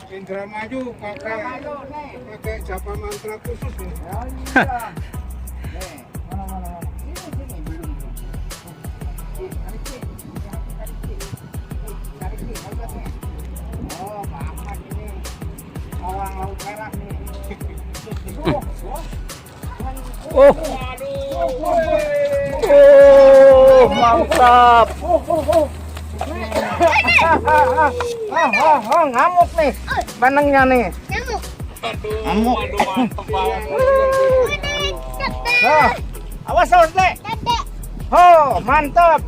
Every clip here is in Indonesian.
Indramayu pakai japa mantra khusus nih. Oh, Pak ini orang laut merah nih. Mantap. Ngamuk nih benengnya nih. Ngamuk. Awas Le. Oh, mantap.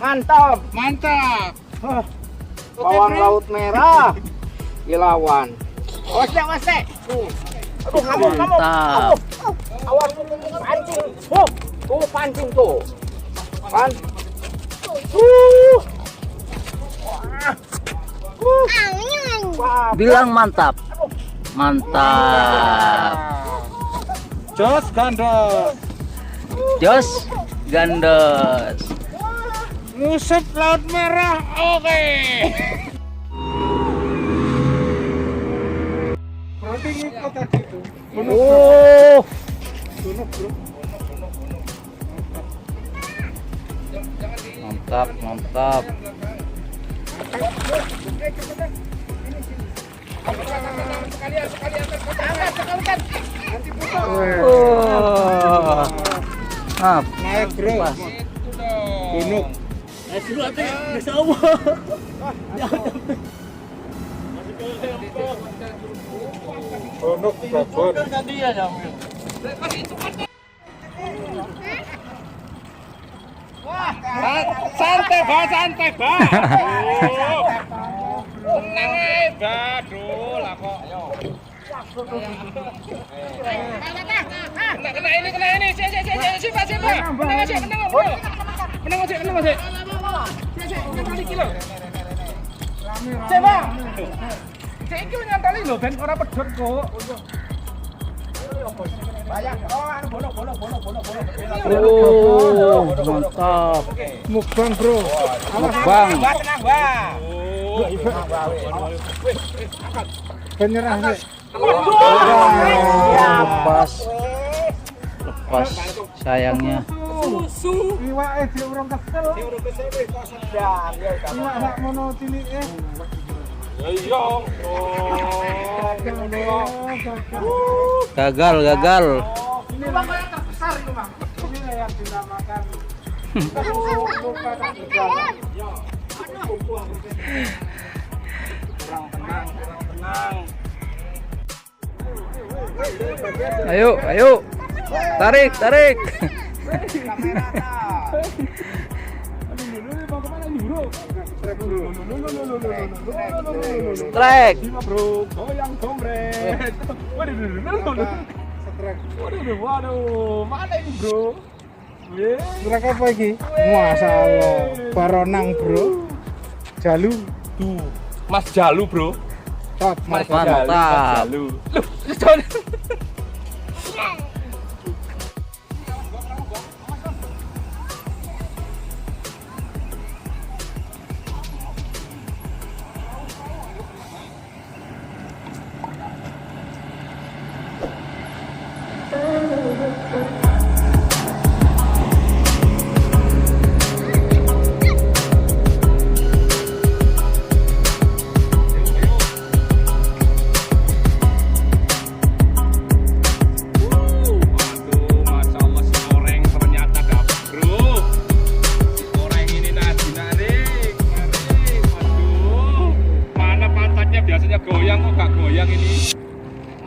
Mantap. Bawang laut merah dilawan. Awas Le. Aduh, ngamuk. Mantap. Awas pancing. Tuh pancing tuh. Bilang mantap. Mantap. Jos gandos. Ngusep laut merah. Oke. Berarti ngikut tadi tuh. Oh. Bunuh, bro. Mantap. Naik bro. Bunuh. Bunuh babon. Santai ba. Tenang ae ba, lah kok. Kena ini. Si Pak. Menang bro. Menang aja. Iki lho. Coba. Iki nyantali lho ben ora pedhot kok. Banyak. Bono. Oh, mantap. Mukbang bro. Mukbang. Tenang ba. Penyerah nih. Lepas sayangnya. Iwake di urung kesel. Wis kok sedang ya. Iwak sak mono cilike. Iya. Gagal. Ini Bang yang terbesar itu Bang. Ini yang dinamakan luka tak berjalan. Tenang. Ayo. Tarik. Strike. Bro, goyang komret. Waduh, mana ini bro? Strike apa ini? Masalah, baronang bro. Jalu. Tuh, Mas Jalu bro. Mas Mantap. Jalu.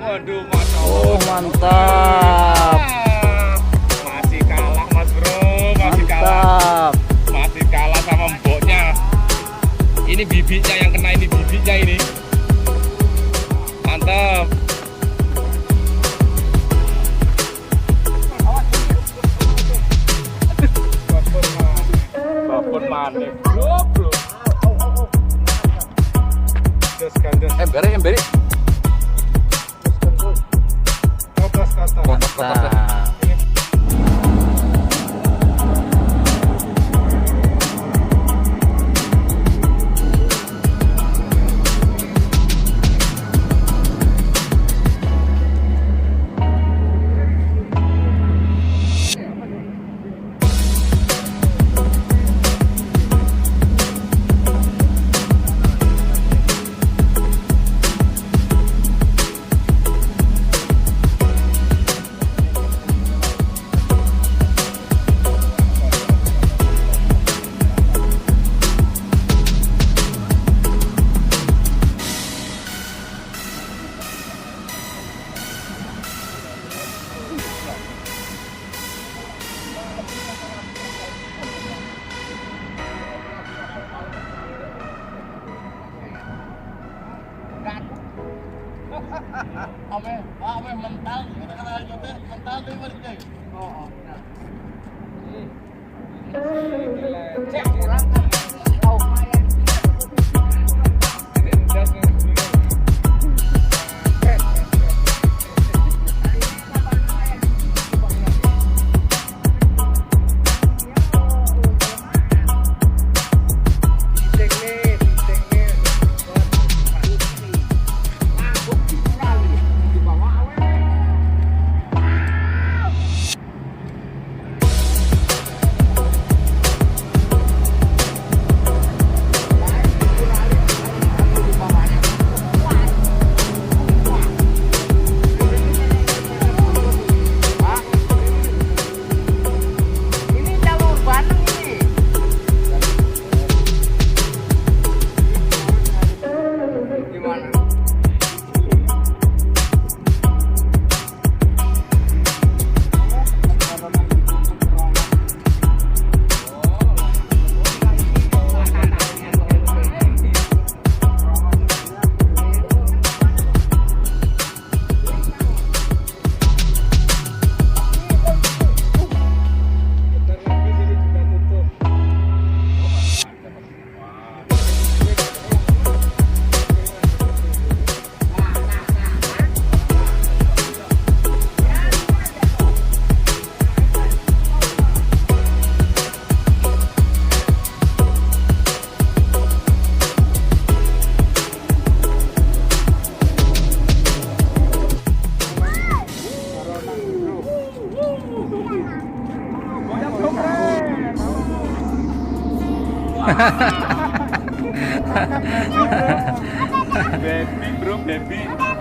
Waduh, Masya Allah. Oh, mantap. Masih kalah Mas Bro, masih kalah sama mboknya. Ini bibitnya yang kena, ini bibitnya ini. Mantap. Babon manik, bro. Gandes. Beri. Atas kata. Baby bro, baby.